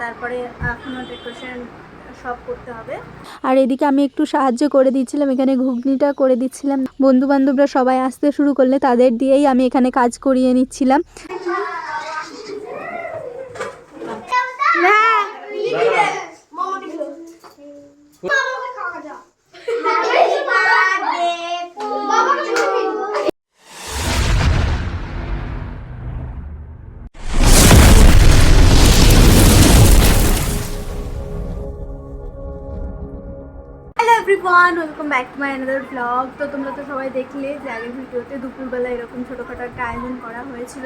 তারপরে এখনও ডেকোরেশন সব করতে হবে। আর এদিকে আমি একটু সাহায্য করে দিচ্ছিলাম, এখানে ঘুগনিটা করে দিচ্ছিলাম। বন্ধু বান্ধবরা সবাই আসতে শুরু করলে তাদের দিয়েই আমি এখানে কাজ করিয়ে নিচ্ছিলাম। Everyone, welcome back to my another blog. তো তোমরা তো সবাই দেখলে যে আগের ভিডিওতে দুপুরবেলা এরকম ছোটোখাটো একটা আয়োজন করা হয়েছিল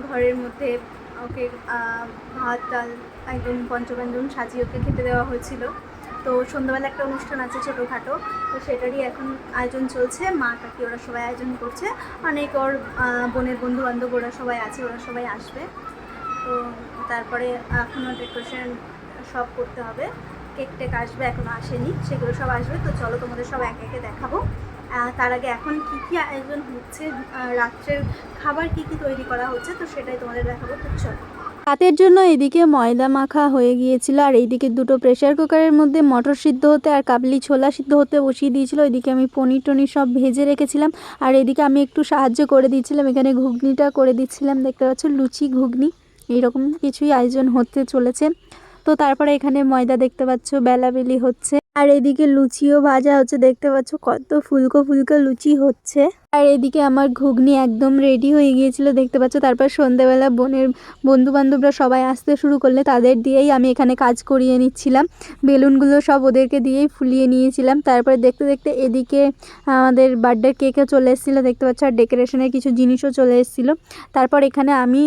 ঘরের মধ্যে। ওকে ভাত ডাল একদম পঞ্চব্যঞ্জন সাজিয়ে ওকে খেতে দেওয়া হয়েছিল। তো সন্ধ্যাবেলা একটা অনুষ্ঠান আছে ছোটোখাটো, তো সেটারই এখন আয়োজন চলছে। মা কাকি ওরা সবাই আয়োজন করছে, অনেক ওর বোনের বন্ধু বান্ধব ওরা সবাই আছে, ওরা সবাই আসবে। তো তারপরে এখনও ডেকোরেশন সব করতে হবে। কেক টেক আসবে, এখনও আসেনি, সেগুলো সব আসবে। তো চলো তোমাদের সব একে একে দেখাবো। তার আগে এখন কী কী আয়োজন হচ্ছে, রাত্রের খাবার কী কী তৈরি করা হচ্ছে, তো সেটাই তোমাদের দেখাবো। তো চলো। রাতের জন্য এদিকে ময়দা মাখা হয়ে গিয়েছিল, আর এইদিকে দুটো প্রেসার কুকারের মধ্যে মটর সিদ্ধ হতে আর কাবলি ছোলা সিদ্ধ হতে বসিয়ে দিয়েছিল। ওইদিকে আমি পনির টনির সব ভেজে রেখেছিলাম, আর এদিকে আমি একটু সাহায্য করে দিচ্ছিলাম, এখানে ঘুগনিটা করে দিচ্ছিলাম। দেখতে পাচ্ছ লুচি ঘুগনি এইরকম কিছুই আয়োজন হতে চলেছে। তো তারপরে এখানে ময়দা দেখতে পাচ্ছ বেলাবেলি হচ্ছে, আর এদিকে লুচিও ভাজা হচ্ছে। দেখতে পাচ্ছ কত ফুলকো ফুলকো লুচি হচ্ছে। আর এদিকে আমার ঘুগনি একদম রেডি হয়ে গিয়েছিল, দেখতে পাচ্ছ। তারপর সন্ধ্যেবেলা বোনের বন্ধু বান্ধবরা সবাই আসতে শুরু করলে তাদের দিয়েই আমি এখানে কাজ করিয়ে নিচ্ছিলাম। বেলুনগুলো সব ওদেরকে দিয়েই ফুলিয়ে নিয়েছিলাম। তারপরে দেখতে দেখতে এদিকে আমাদের বার্থডে কেকও চলে এসেছিলো, দেখতে পাচ্ছ। আর ডেকোরেশনের কিছু জিনিসও চলে এসেছিলো। তারপর এখানে আমি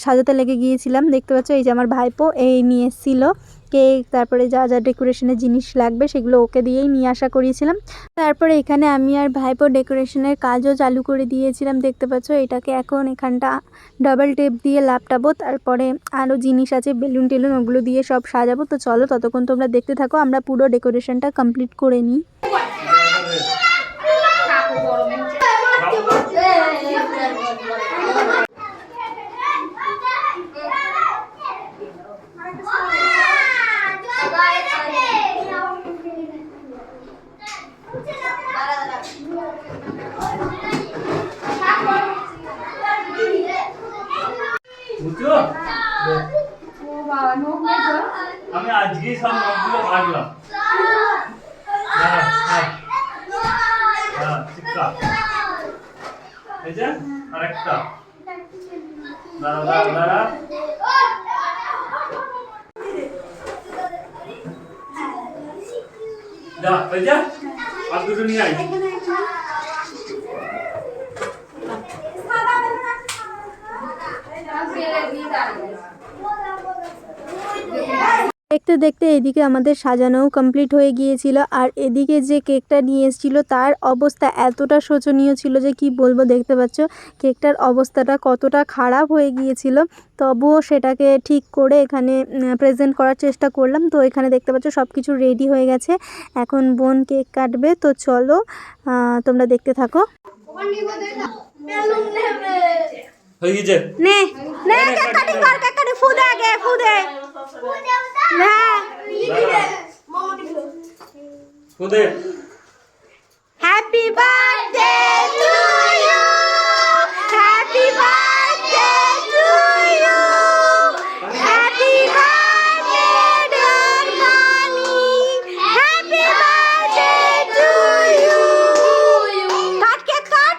সাজাতে লেগে গিয়েছিলাম, দেখতে পাচ্ছ। এই যে আমার ভাইপো এই নিয়ে এসেছিলো কেক, তারপরে যা যা ডেকোরেশনের জিনিস লাগবে সেগুলো ওকে দিয়েই নিয়ে আসা করিয়েছিলাম। তারপরে এখানে আমি আর ভাইপো ডেকোরেশনের কাজও চালু করে দিয়েছিলাম, দেখতে পাচ্ছ। এটাকে এখন এখানটা ডাবল টেপ দিয়ে লাপটাবো, তারপরে আরও জিনিস আছে বেলুন টেলুন, ওগুলো দিয়ে সব সাজাবো। তো চলো ততক্ষণ তোমরা দেখতে থাকো, আমরা পুরো ডেকোরেশনটা কমপ্লিট করে নিই। আমি আজকেই সব নখগুলো ভাজলাম। শিক্ষা এই যে আরেকটা দাঁড়া দাঁড়া দাঁড়া যা এই যে আর দুটো নিয়ে আয়। দেখতে দেখতে এদিকে আমাদের সাজানোও কমপ্লিট হয়ে গিয়েছিল, আর এদিকে যে কেকটা নিয়ে এসেছিলো তার অবস্থা এতটা শোচনীয় ছিল যে কি বলবো। দেখতে পাচ্ছ কেকটার অবস্থাটা কতটা খারাপ হয়ে গিয়েছিল, তবুও সেটাকে ঠিক করে এখানে প্রেজেন্ট করার চেষ্টা করলাম। তো এখানে দেখতে পাচ্ছ সব কিছু রেডি হয়ে গেছে, এখন বোন কেক কাটবে। তো চলো তোমরা দেখতে থাকো। হয়ে গেছে নে নে কেক কাটিং কর, কেক কাটিং ফু দে আগে ফু দে। খুদে happy birthday to you, happy birthday to you, happy birthday dear Mani, happy birthday to you. কাট কেক কাট।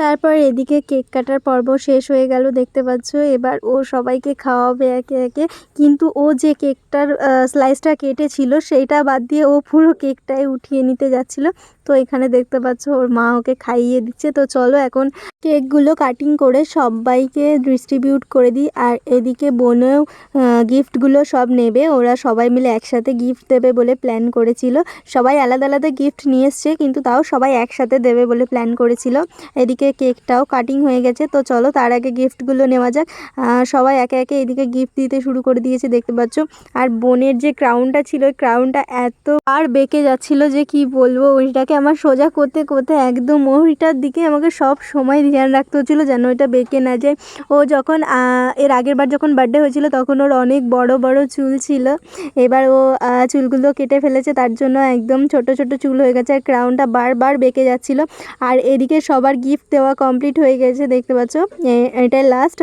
তারপর এদিকে কেক কাটার পর্ব শেষ হয়ে গেল, দেখতে পাচ্ছ। এবার ও সবাইকে খাওয়াবে একে একে, কিন্তু ও যে কেকটার স্লাইসটা কেটেছিল সেইটা বাদ দিয়ে ও পুরো কেকটাই উঠিয়ে নিতে যাচ্ছিল। তো এখানে দেখতে পাচ্ছ ওর মা ওকে খাইয়ে দিচ্ছে। তো চলো এখন কেকগুলো কাটিং করে সবাইকে ডিস্ট্রিবিউট করে দিই। আর এদিকে বোনেও গিফটগুলো সব নেবে, ওরা সবাই মিলে একসাথে গিফট দেবে বলে প্ল্যান করেছিল। সবাই আলাদা আলাদা গিফট নিয়ে এসছে, কিন্তু তাও সবাই একসাথে দেবে বলে প্ল্যান করেছিল। এদিকে কেকটাও কাটিং হয়ে গেছে। তো চলো তার আগে গিফটগুলো নেওয়া যাক। সবাই একে একে এদিকে গিফট দিতে শুরু করে দিয়েছে দেখতে পাচ্ছ। আর বোনের যে ক্রাউনটা ছিল, ওই ক্রাউনটা এত আর বেঁকে যাচ্ছিল যে কি বলবো, ওইটাকে আমার সোজা করতে করতে একদম ওইটার দিকে আমাকে সব সময় ধ্যান রাখতে হচ্ছিলো যেন ওইটা বেঁকে না যায়। ও যখন এর আগের বার যখন বার্থডে হয়েছিল তখন ওর অনেক বড় বড় চুল ছিল, এবার ও চুলগুলো কেটে ফেলেছে, তার জন্য একদম ছোট ছোট চুল হয়ে গেছে আর ক্রাউনটা বারবার বেঁকে যাচ্ছিল। আর এদিকে সবার গিফট দেওয়া কমপ্লিট হয়ে গেছে দেখতে পাচ্ছ, এটাই লাস্ট।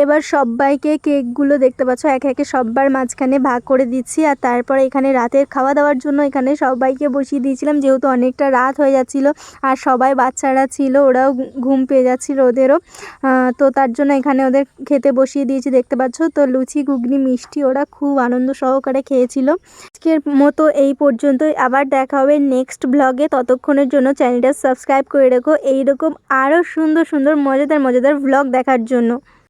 এবার সবাইকে কেকগুলো দেখতে পাচ্ছ একে একে সবার মাঝখানে ভাগ করে দিচ্ছি। আর তারপরে এখানে রাতের খাওয়া দাওয়ার জন্য এখানে সবাইকে বসিয়ে দিয়েছিলাম, যেহেতু অনেকটা রাত হয়ে যাচ্ছিলো আর সবাই বাচ্চারা ছিল, ওরাও ঘুম পেয়ে যাচ্ছিলো ওদেরও। তো তার জন্য এখানে ওদের খেতে বসিয়ে দিয়েছি দেখতে পাচ্ছ। তো লুচি, ঘুগনি, মিষ্টি ওরা খুব আনন্দ সহকারে খেয়েছিল। আজকের মতো এই পর্যন্তই, আবার দেখা হবে নেক্সট ব্লগে। ততক্ষণের জন্য চ্যানেলটা সাবস্ক্রাইব করে রেখো এইরকম আরও সুন্দর সুন্দর মজাদার মজাদার ব্লগ দেখার জন্য।